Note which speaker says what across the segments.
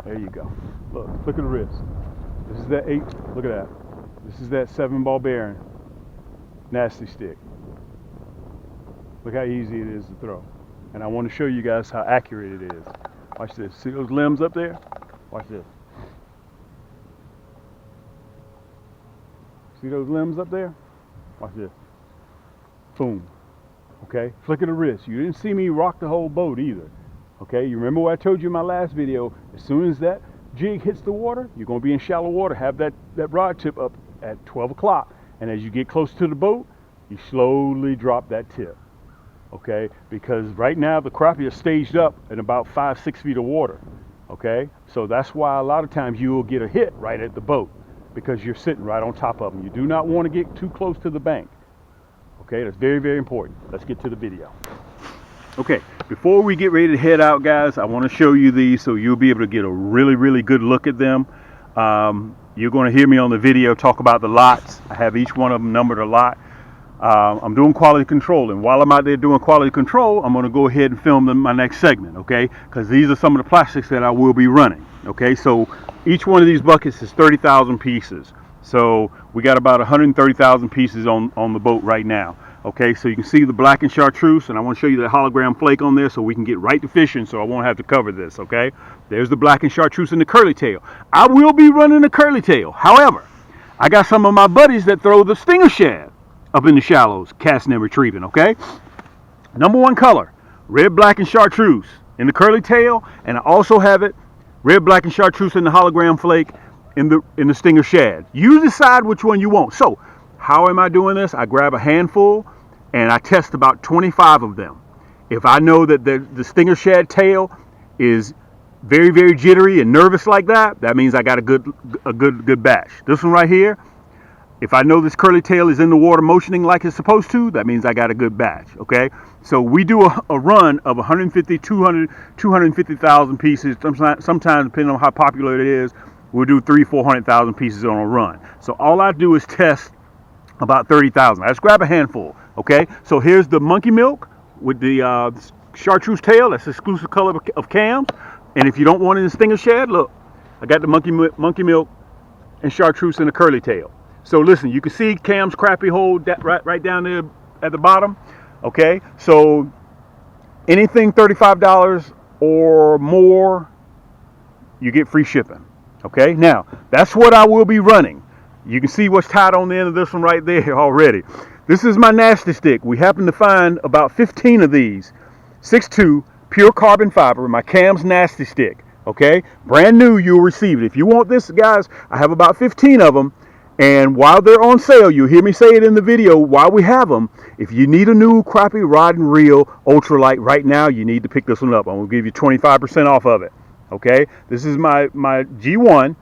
Speaker 1: There you go. Look at the wrist. This is that 8, look at that. This is that 7-ball bearing nasty stick. Look how easy it is to throw. And I want to show you guys how accurate it is. Watch this. See those limbs up there? Watch this. See those limbs up there? Watch this. Boom. Okay? Flick of the wrist. You didn't see me rock the whole boat either. Okay? You remember what I told you in my last video? As soon as that jig hits the water, you're going to be in shallow water. Have that rod tip up at 12 o'clock. And as you get close to the boat, you slowly drop that tip. Okay? Because right now the crappie are staged up in about 5-6 feet of water. Okay? So that's why a lot of times you will get a hit right at the boat, because you're sitting right on top of them. You do not want to get too close to the bank. Okay? That's very, very important. Let's get to the video. Okay, before we get ready to head out, guys, I want to show you these so you'll be able to get a really, really good look at them. You're going to hear me on the video talk about the lots. I have each one of them numbered a lot. I'm doing quality control, and while I'm out there doing quality control, I'm going to go ahead and film my next segment, okay? Because these are some of the plastics that I will be running, okay? So each one of these buckets is 30,000 pieces. So we got about 130,000 pieces on the boat right now. Okay, so you can see the black and chartreuse, and I want to show you the hologram flake on there so we can get right to fishing, so I won't have to cover this, okay? There's the black and chartreuse and the curly tail. I will be running the curly tail. However, I got some of my buddies that throw the stinger shad up in the shallows, casting and retrieving, okay? Number 1 color, red, black, and chartreuse in the curly tail, and I also have it red, black, and chartreuse in the hologram flake in the stinger shad. You decide which one you want. So, how am I doing this? I grab a handful and I test about 25 of them. If I know that the stinger shad tail is very, very jittery and nervous like that, that means I got a good batch. This one right here, if I know this curly tail is in the water motioning like it's supposed to, that means I got a good batch, okay? So we do a run of 150, 200, 250,000 pieces. Sometimes, depending on how popular it is, we'll do 300,000-400,000 pieces on a run. So all I do is test about 30,000. I just grab a handful, okay? So here's the monkey milk with the chartreuse tail. That's the exclusive color of Cam's. And if you don't want it in stinger shad, look, I got the monkey milk and chartreuse in the curly tail. So listen, you can see Cam's crappie hole right down there at the bottom, okay? So anything $35 or more, you get free shipping, okay? Now, that's what I will be running. You can see what's tied on the end of this one right there already. This is my nasty stick. We happen to find about 15 of these. 6'2", pure carbon fiber, my Cam's nasty stick. Okay? Brand new, you'll receive it. If you want this, guys, I have about 15 of them. And while they're on sale, you'll hear me say it in the video while we have them. If you need a new crappie rod and reel ultralight right now, you need to pick this one up. I'm going to give you 25% off of it. Okay? This is my G1.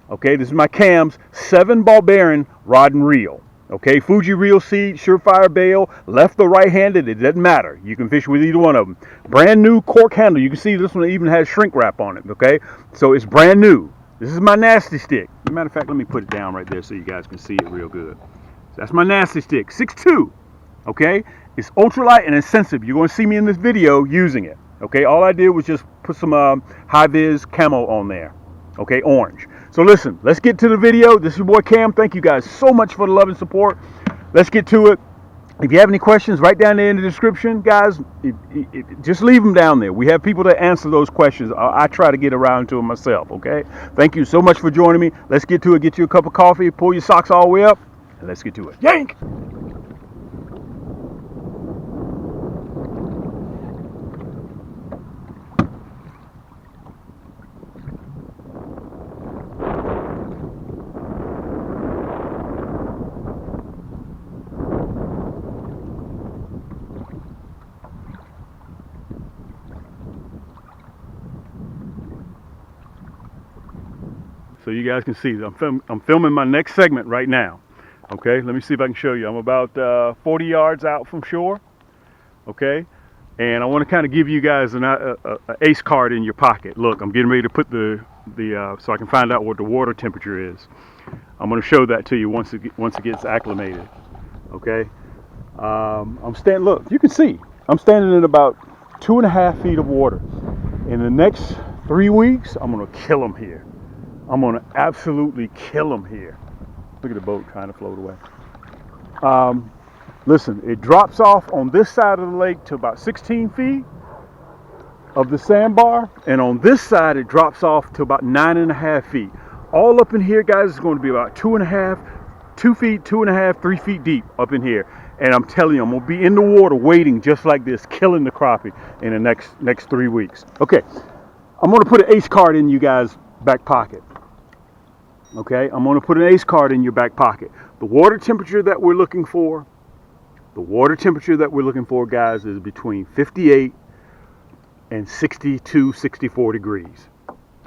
Speaker 1: Okay, this is my Cam's 7-ball bearing rod and reel. Okay, Fuji reel seat, surefire bail, left or right-handed, it doesn't matter. You can fish with either one of them. Brand new cork handle. You can see this one even has shrink wrap on it. Okay, so it's brand new. This is my nasty stick. As a matter of fact, let me put it down right there so you guys can see it real good. That's my nasty stick, 6'2". Okay, it's ultralight and it's sensitive. You're going to see me in this video using it. Okay, all I did was just put some high-vis camo on there. Okay, orange. So listen, let's get to the video. This is your boy Cam. Thank you guys so much for the love and support. Let's get to it. If you have any questions, right down there in the description, guys, just leave them down there. We have people that answer those questions. I try to get around to them myself, okay? Thank you so much for joining me. Let's get to it. Get you a cup of coffee, pull your socks all the way up, and let's get to it. Yank! So you guys can see, I'm filming my next segment right now. Okay, let me see if I can show you. I'm about 40 yards out from shore. Okay, and I want to kind of give you guys an ace card in your pocket. Look, I'm getting ready to put so I can find out what the water temperature is. I'm going to show that to you once it gets acclimated. Okay, I'm standing. Look, you can see I'm standing in about 2.5 feet of water. In the next 3 weeks, I'm gonna kill them here. I'm gonna absolutely kill them here. Look at the boat trying to float away. Listen, it drops off on this side of the lake to about 16 feet of the sandbar, and on this side it drops off to about 9.5 feet. All up in here, guys, is going to be about 2.5, 2 feet, 2.5, 3 feet deep up in here. And I'm telling you, I'm gonna be in the water waiting just like this, killing the crappie in the next 3 weeks. Okay, I'm gonna put an ace card in you guys' back pocket. Okay, I'm gonna put an ace card in your back pocket. The water temperature that we're looking for, guys, is between 58 and 62, 64 degrees.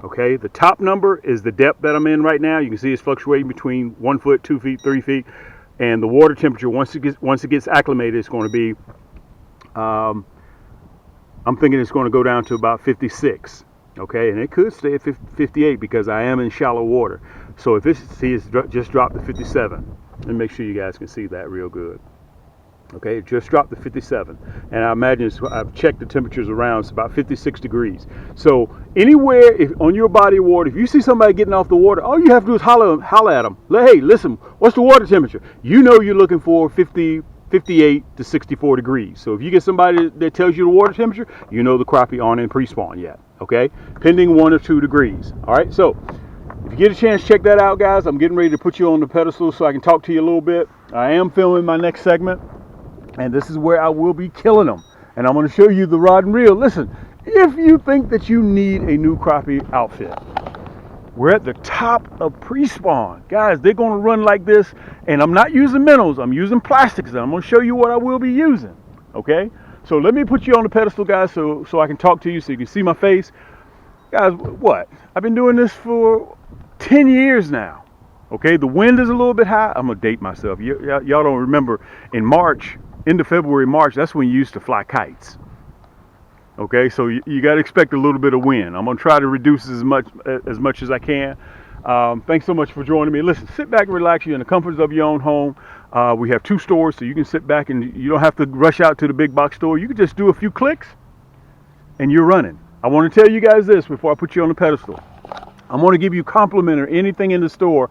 Speaker 1: Okay, the top number is the depth that I'm in right now. You can see it's fluctuating between 1 foot, 2 feet, 3 feet. And the water temperature, once it gets acclimated, it's going to be, I'm thinking it's going to go down to about 56. Okay, and it could stay at 58 because I am in shallow water. So if it's just dropped to 57, and make sure you guys can see that real good. Okay, it just dropped to 57, and I imagine I've checked the temperatures around. It's about 56 degrees. So anywhere on your body of water, if you see somebody getting off the water, all you have to do is holler at them. Hey, listen, what's the water temperature? You know you're looking for 58 to 64 degrees. So if you get somebody that tells you the water temperature, you know the crappie aren't in pre-spawn yet. Okay, pending 1 or 2 degrees. All right, so if you get a chance, check that out, guys. I'm getting ready to put you on the pedestal so I can talk to you a little bit. I am filming my next segment, and this is where I will be killing them. And I'm going to show you the rod and reel. Listen, if you think that you need a new crappie outfit, we're at the top of pre-spawn. Guys, they're going to run like this, and I'm not using minnows. I'm using plastics, and I'm going to show you what I will be using. Okay? So let me put you on the pedestal, guys, so I can talk to you, so you can see my face. Guys, what? I've been doing this for 10 years now. Okay? The wind is a little bit high. I'm going to date myself. Y'all don't remember, in March, into February, March, that's when you used to fly kites. Okay, so you got to expect a little bit of wind. I'm going to try to reduce as much as I can. Thanks so much for joining me. Listen, sit back and relax. You're in the comforts of your own home. We have 2 stores, so you can sit back and you don't have to rush out to the big box store. You can just do a few clicks and you're running. I want to tell you guys this before I put you on the pedestal. I'm going to give you complimentary anything in the store,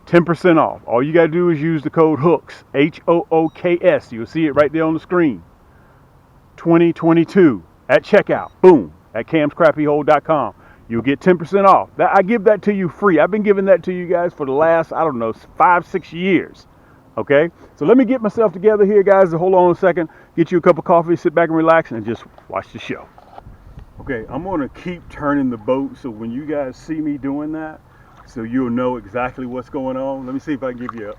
Speaker 1: 10% off. All you got to do is use the code HOOKS, HOOKS. You'll see it right there on the screen. 2022 at checkout. Boom. At camscrappyhole.com. You'll get 10% off. I give that to you free. I've been giving that to you guys for the last, 5-6 years. Okay? So let me get myself together here, guys. Hold on a second. Get you a cup of coffee, sit back and relax, and just watch the show. Okay, I'm going to keep turning the boat so when you guys see me doing that, so you'll know exactly what's going on. Let me see if I can give you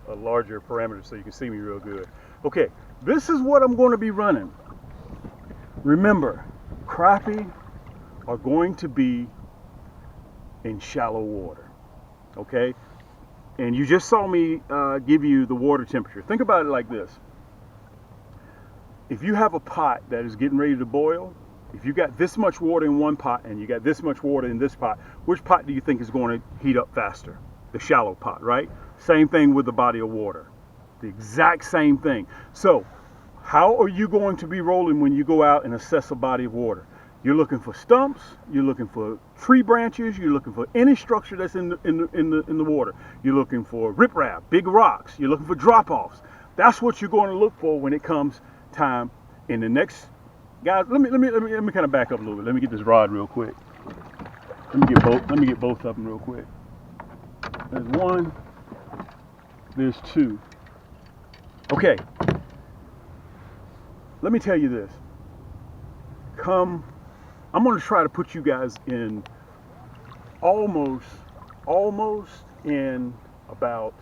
Speaker 1: a larger parameter so you can see me real good. Okay, this is what I'm going to be running. Remember, crappie are going to be in shallow water, okay? And you just saw me give you the water temperature. Think about it like this. If you have a pot that is getting ready to boil, if you got this much water in one pot and you got this much water in this pot, which pot do you think is going to heat up faster? The shallow pot, right? Same thing with the body of water. The exact same thing. So, how are you going to be rolling when you go out and assess a body of water? You're looking for stumps, you're looking for tree branches, you're looking for any structure that's in the water. You're looking for riprap, big rocks, you're looking for drop-offs. That's what you're going to look for when it comes time in the next. Guys, let me kind of back up a little bit. Let me get this rod real quick. Let me get both of them real quick. There's one, there's two. Okay. Let me tell you this. I'm going to try to put you guys in almost in about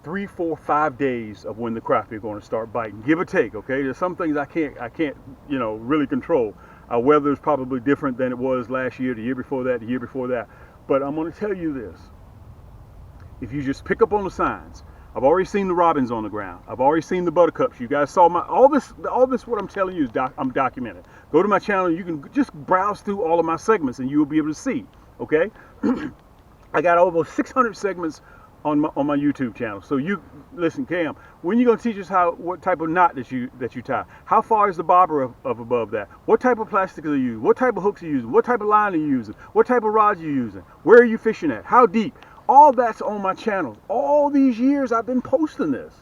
Speaker 1: 3, 4, 5 days of when the crappie are going to start biting, give or take. Okay, there's some things I can't really control. Our weather is probably different than it was last year, the year before that, the year before that. But I'm going to tell you this: if you just pick up on the signs, I've already seen the robins on the ground. I've already seen the buttercups. You guys saw all this. What I'm telling you is I'm documented. Go to my channel. You can just browse through all of my segments, and you will be able to see. Okay, I got over 600 segments on my YouTube channel. So you listen, Cam. When you gonna teach us what type of knot that you tie? How far is the bobber of above that? What type of plastic are you using? What type of hooks are you using? What type of line are you using? What type of rods are you using? Where are you fishing at? How deep? All that's on my channel. All these years I've been posting this.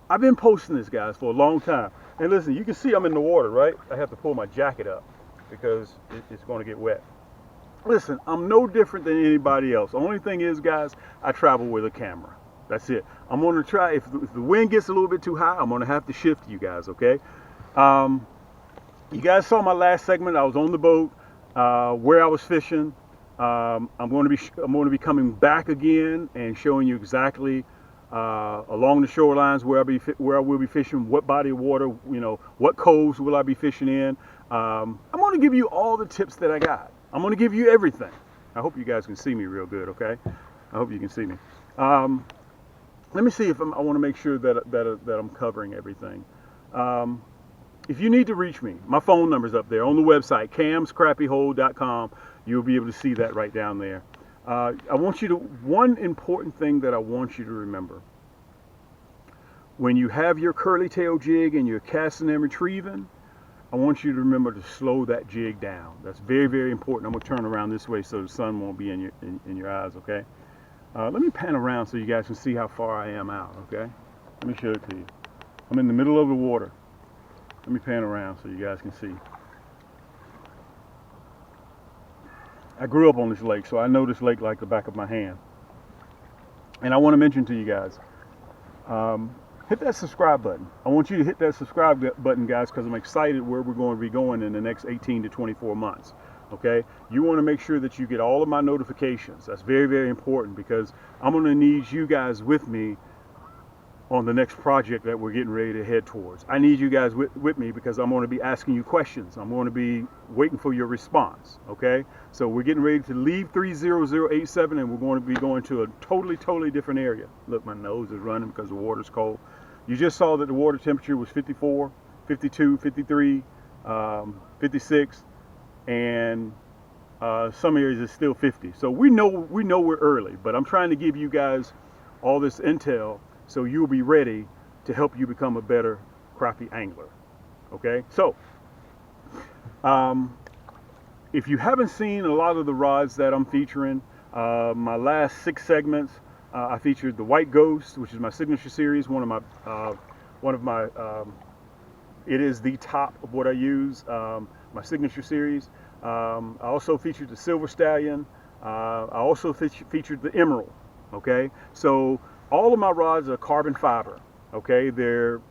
Speaker 1: I've been posting this, guys, for a long time. And listen, you can see I'm in the water, right? I have to pull my jacket up because it's going to get wet. Listen, I'm no different than anybody else. The only thing is, guys, I travel with a camera. That's it. I'm going to try, if the wind gets a little bit too high, I'm going to have to shift you guys, okay? You guys saw my last segment. I was on the boat, where I was fishing. I'm going to be coming back again and showing you exactly along the shorelines where I will be fishing, what body of water, you know, what coves will I be fishing in. I'm going to give you all the tips that I got. I'm going to give you everything. I hope you guys can see me real good, okay? I hope you can see me. Let me see if I want to make sure that I'm covering everything. If you need to reach me, my phone number's up there on the website, camscrappyhole.com. You'll be able to see that right down there. One important thing that I want you to remember. When you have your curly tail jig and you're casting and retrieving, I want you to remember to slow that jig down. That's very, very important. I'm going to turn around this way so the sun won't be in your eyes, okay? Let me pan around so you guys can see how far I am out, okay? Let me show it to you. I'm in the middle of the water. Let me pan around so you guys can see. I grew up on this lake, so I know this lake like the back of my hand. And I want to mention to you guys, hit that subscribe button. I want you to hit that subscribe button, guys, because I'm excited where we're going to be going in the next 18 to 24 months. Okay? You want to make sure that you get all of my notifications. That's very, very important because I'm going to need you guys with me on the next project that we're getting ready to head towards. I need you guys with me because I'm going to be asking you questions. I'm going to be waiting for your response. Okay? So we're getting ready to leave 30087 and we're going to be going to a totally different area. Look, my nose is running because the water's cold. You just saw that the water temperature was 54, 52, 53, 56, and some areas is still 50. So we know we're early, but I'm trying to give you guys all this intel so you'll be ready to help you become a better crappie angler. Okay? So, if you haven't seen a lot of the rods that I'm featuring, my last 6 segments, I featured the White Ghost, which is my signature series. It is the top of what I use, my signature series. I also featured the Silver Stallion. I also featured the Emerald. Okay, so all of my rods are carbon fiber. Okay, they're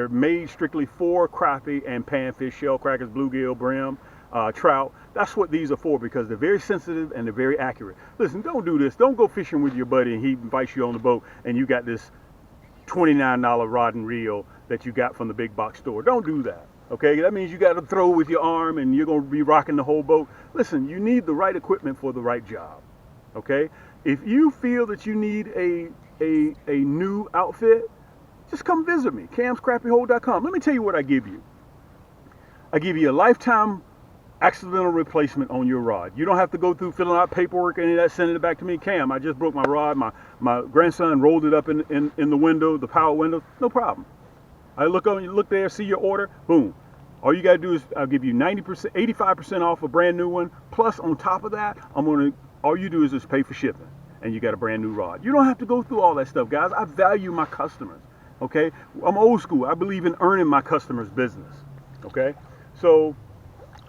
Speaker 1: made strictly for crappie and panfish, shell crackers, bluegill, brim, trout. That's what these are for because they're very sensitive and they're very accurate. Listen, don't do this. Don't go fishing with your buddy and he invites you on the boat and you got this $29 rod and reel that you got from the big box store. Don't do that. Okay, that means you got to throw with your arm and you're going to be rocking the whole boat. Listen, you need the right equipment for the right job. Okay, if you feel that you need a new outfit, just come visit me, camscrappyhole.com. Let me tell you what I give you. I give you a lifetime accidental replacement on your rod. You don't have to go through filling out paperwork, any of that, sending it back to me. Cam, I just broke my rod. My grandson rolled it up in the window, the power window. No problem. I look there, see your order, boom. All you gotta do is I'll give you 90%, 85% off a brand new one. Plus, on top of that, all you do is just pay for shipping, and you got a brand new rod. You don't have to go through all that stuff, guys. I value my customers. Okay, I'm old school. I believe in earning my customers' business. Okay, so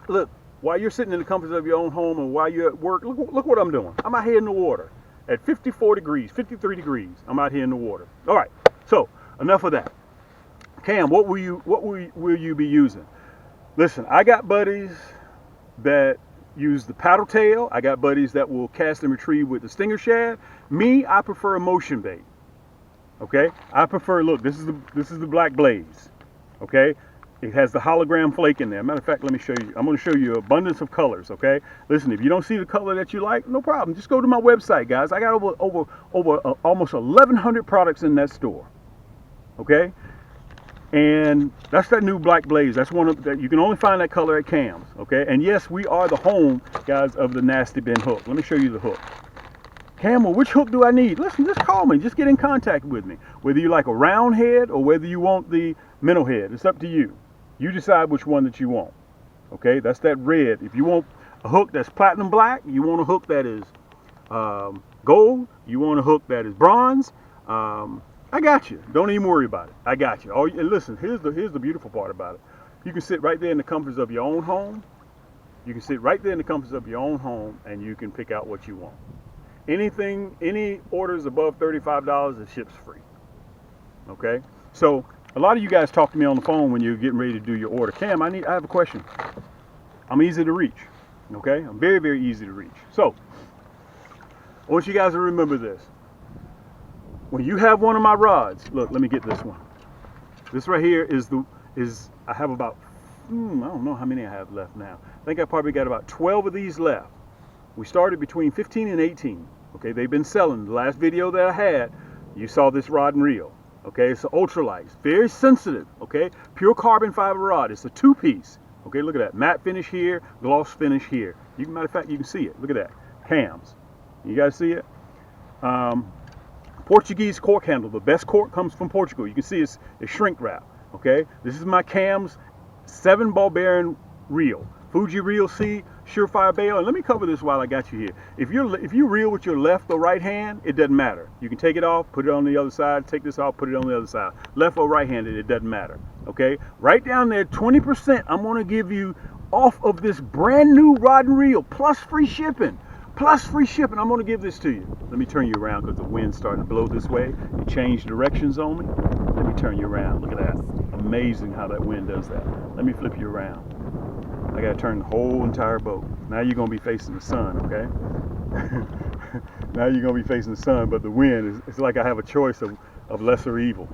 Speaker 1: look, while you're sitting in the comfort of your own home and while you're at work, look what I'm doing. I'm out here in the water at 54 degrees, 53 degrees. I'm out here in the water. All right, so enough of that. Cam, what will you be using? Listen, I got buddies that use the paddle tail. I got buddies that will cast and retrieve with the stinger shad. Me, I prefer a motion bait. Okay, I prefer. Look, this is the Black Blaze. Okay, it has the hologram flake in there. Matter of fact, let me show you. I'm going to show you abundance of colors. Okay, listen, if you don't see the color that you like, no problem. Just go to my website, guys. I got over almost 1,100 products in that store. Okay. And that's that new Black Blaze. That's one of that. You can only find that color at Cam's. Okay. And yes, we are the home, guys, of the Nasty Bin hook. Let me show you the hook. Camel, which hook do I need? Listen, just call me. Just get in contact with me. Whether you like a round head or whether you want the minnow head, it's up to you. You decide which one that you want. Okay, that's that red. If you want a hook that's platinum black, you want a hook that is gold, you want a hook that is bronze, I got you. Don't even worry about it. I got you. Oh, and listen, here's the beautiful part about it. You can sit right there in the comforts of your own home. You can sit right there in the comforts of your own home, and you can pick out what you want. Anything, any orders above $35, it ships free. Okay? So a lot of you guys talk to me on the phone when you're getting ready to do your order. Cam, I have a question. I'm easy to reach. Okay? I'm very, very easy to reach. So I want you guys to remember this. When you have one of my rods, look, let me get this one. This right here is I have about, I don't know how many I have left now. I think I probably got about 12 of these left. We started between 15 and 18. Okay, they've been selling. The last video that I had, you saw this rod and reel. Okay, it's an ultralight. It's very sensitive. Okay, pure carbon fiber rod. It's a two-piece. Okay, look at that. Matte finish here, gloss finish here. Matter of fact, you can see it. Look at that. Cams. You guys see it? Portuguese cork handle. The best cork comes from Portugal. You can see it's shrink wrap. Okay, this is my Cams 7 ball bearing reel. Fuji Reel C, Surefire bail. And let me cover this while I got you here. If you reel with your left or right hand, it doesn't matter. You can take it off, put it on the other side, take this off, put it on the other side. Left or right handed, it doesn't matter. Okay, right down there, 20% I'm going to give you off of this brand new rod and reel, plus free shipping. Plus free shipping. I'm going to give this to you. Let me turn you around because the wind's starting to blow this way. It changed directions on me. Let me turn you around. Look at that. Amazing how that wind does that. Let me flip you around. I got to turn the whole entire boat. Now you're going to be facing the sun, okay? Now you're going to be facing the sun, but the wind, it's like I have a choice of lesser evil.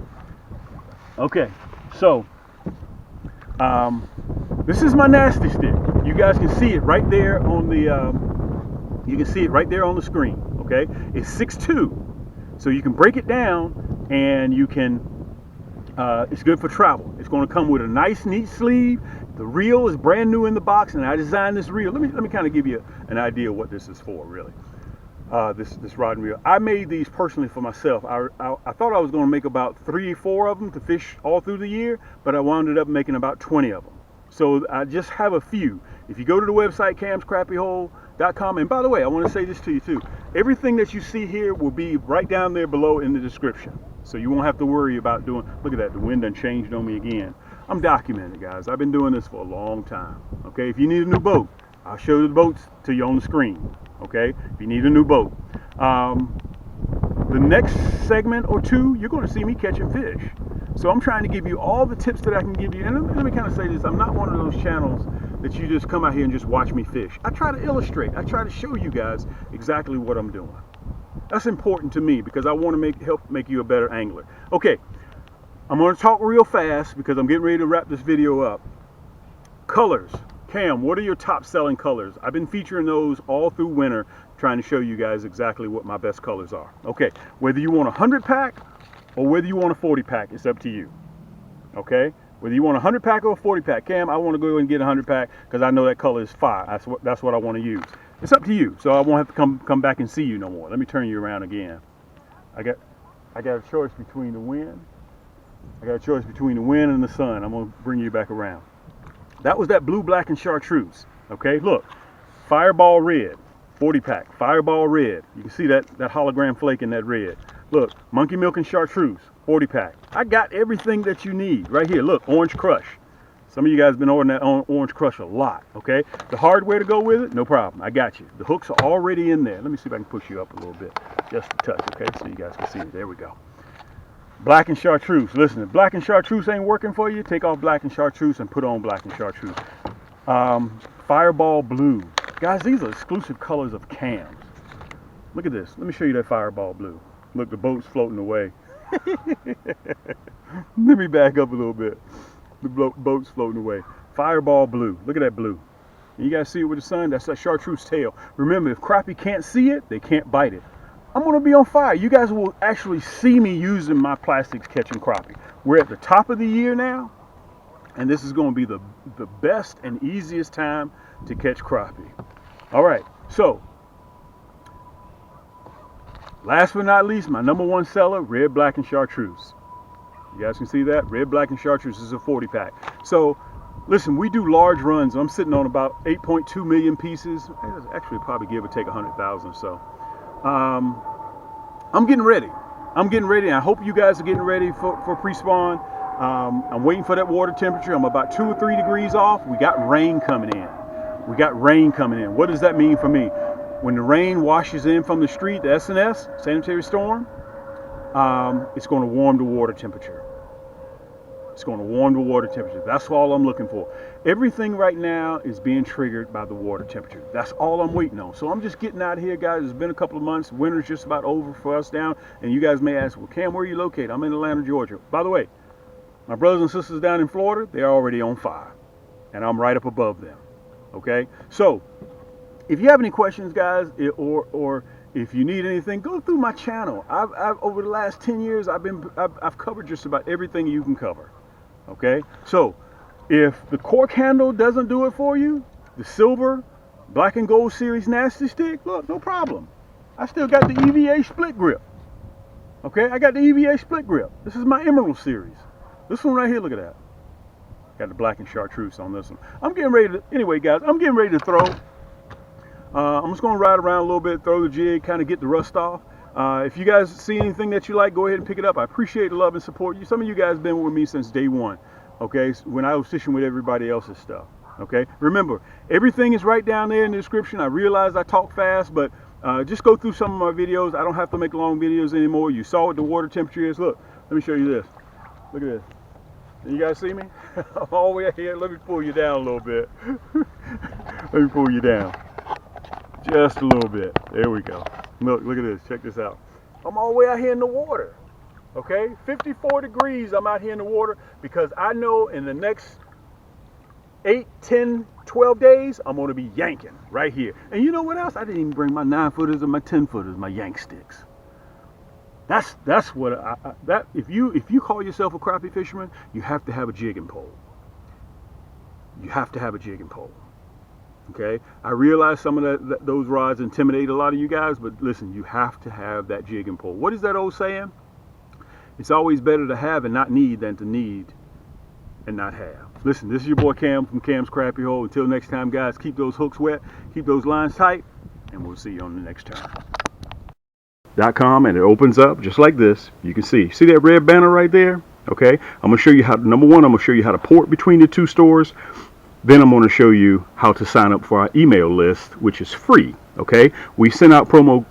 Speaker 1: Okay, so this is my nasty stick. You guys can see it right there on the you can see it right there on the screen, okay? It's 6'2", so you can break it down and you can, it's good for travel. It's going to come with a nice, neat sleeve. The reel is brand new in the box, and I designed this reel. Let me kind of give you an idea of what this is for, really. This rod and reel. I made these personally for myself. I thought I was going to make about 3 or 4 of them to fish all through the year, but I wound up making about 20 of them. So I just have a few. If you go to the website, camscrappyhole.com, and by the way, I want to say this to you too. Everything that you see here will be right down there below in the description. So you won't have to worry about doing, look at that, the wind done changed on me again. I'm documented, guys. I've been doing this for a long time. Okay, if you need a new boat, I'll show the boats to you on the screen. Okay, if you need a new boat. The next segment or two, you're going to see me catching fish. So I'm trying to give you all the tips that I can give you. And let me kind of say this. I'm not one of those channels that you just come out here and just watch me fish. I try to illustrate. I try to show you guys exactly what I'm doing. That's important to me because I want to help make you a better angler. Okay, I'm going to talk real fast because I'm getting ready to wrap this video up. Colors. Cam, what are your top selling colors? I've been featuring those all through winter, trying to show you guys exactly what my best colors are. Okay, whether you want a 100 pack or whether you want a 40 pack, it's up to you. Okay, whether you want a 100 pack or a 40 pack. Cam, I want to go ahead and get a 100 pack because I know that color is fire. That's what I want to use. It's up to you, so I won't have to come back and see you no more. Let me turn you around again. I got a choice between the wind. I got a choice between the wind and the sun. I'm gonna bring you back around. That was that blue, black, and chartreuse. Okay, look, Fireball red, 40 pack, Fireball red. You can see that hologram flake in that red. Look, Monkey Milk and Chartreuse, 40 pack. I got everything that you need right here. Look, Orange Crush. Some of you guys have been ordering that Orange Crush a lot, okay? The hardware to go with it, no problem. I got you. The hooks are already in there. Let me see if I can push you up a little bit, just a touch, okay? So you guys can see it. There we go. Black and Chartreuse. Listen, if Black and Chartreuse ain't working for you, take off Black and Chartreuse and put on Black and Chartreuse. Fireball Blue. Guys, these are exclusive colors of Cams. Look at this. Let me show you that Fireball Blue. Look, the boat's floating away. Let me back up a little bit. The boat's floating away. Fireball Blue. Look at that blue. You guys see it with the sun? That's that Chartreuse tail. Remember, if crappie can't see it, they can't bite it. I'm going to be on fire. You guys will actually see me using my plastics catching crappie. We're at the top of the year now, and this is going to be the best and easiest time to catch crappie. All right, so Last but not least, my number one seller, red, black, and chartreuse. You guys can see that? Red, black, and chartreuse is a 40 pack. So, listen, we do large runs. I'm sitting on about 8.2 million pieces. Actually, probably give or take 100,000 or so. I'm getting ready. I'm getting ready. I hope you guys are getting ready for pre-spawn. I'm waiting for that water temperature. I'm about 2 or 3 degrees off. We got rain coming in. We got rain coming in. What does that mean for me? When the rain washes in from the street, the SNS, sanitary storm, it's going to warm the water temperature. It's going to warm the water temperature. That's all I'm looking for. Everything right now is being triggered by the water temperature. That's all I'm waiting on. So I'm just getting out of here, guys. It's been a couple of months. Winter's just about over for us down. And you guys may ask, well, Cam, where are you located? I'm in Atlanta, Georgia. By the way, my brothers and sisters down in Florida, they're already on fire. And I'm right up above them. Okay? So, if you have any questions, guys, or if you need anything, go through my channel. I've over the last 10 years, I've covered just about everything you can cover. Okay, so if the cork handle doesn't do it for you, the silver, black and gold series nasty stick, look, no problem. I still got the EVA split grip. Okay, I got the EVA split grip. This is my emerald series. This one right here, look at that. Got the black and chartreuse on this one. I'm getting ready to, anyway, guys, I'm getting ready to throw. I'm just going to ride around a little bit, throw the jig, kind of get the rust off. If you guys see anything that you like, go ahead and pick it up. I appreciate the love and support. Some of you guys have been with me since day one, okay, when I was fishing with everybody else's stuff, okay? Remember, everything is right down there in the description. I realize I talk fast, but just go through some of my videos. I don't have to make long videos anymore. You saw what the water temperature is. Look, let me show you this. Look at this. You guys see me? I'm all the way out here. Let me pull you down a little bit. Let me pull you down. Just a little bit. There we go. Look at this. Check this out. I'm all the way out here in the water. Okay? 54 degrees I'm out here in the water because I know in the next 8, 10, 12 days, I'm going to be yanking right here. And you know what else? I didn't even bring my 9-footers or my 10-footers, my yank sticks. That's what if you call yourself a crappie fisherman, you have to have a jigging pole. You have to have a jigging pole. Okay, I realize some of those rods intimidate a lot of you guys, but listen, you have to have that jigging pole. What is that old saying? It's always better to have and not need than to need and not have. Listen, this is your boy Cam from Cam's Crappie Hole. Until next time, guys, keep those hooks wet, keep those lines tight, and we'll see you on the next turn. .com, and it opens up just like this. You can see that red banner right there. Okay, I'm gonna show you how. Number one, I'm gonna show you how to port between the two stores. Then I'm going to show you how to sign up for our email list, which is free. Okay, we send out promos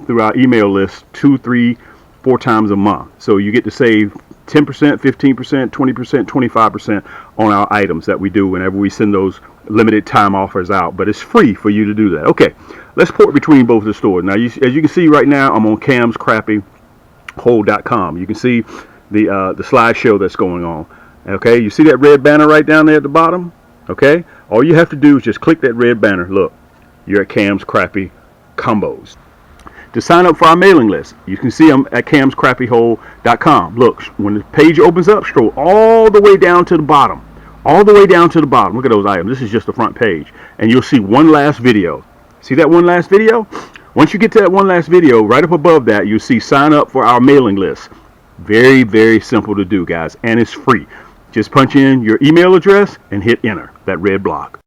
Speaker 1: through our email list 2, 3, 4 times a month. So you get to save 10%, 15%, 20%, 25% on our items that we do whenever we send those limited time offers out. But it's free for you to do that. Okay, let's port between both the stores. Now, as you can see right now, I'm on camscrappiehole.com. You can see the slideshow that's going on. Okay, you see that red banner right down there at the bottom? Okay, all you have to do is just click that red banner. Look, you're at Cam's Crappie Combos. To sign up for our mailing list, you can see I'm at camscrappiehole.com. Look, when the page opens up, scroll all the way down to the bottom. All the way down to the bottom. Look at those items. This is just the front page. And you'll see one last video. See that one last video? Once you get to that one last video, right up above that, you'll see sign up for our mailing list. Very, very simple to do, guys. And it's free. Just punch in your email address and hit enter, that red block.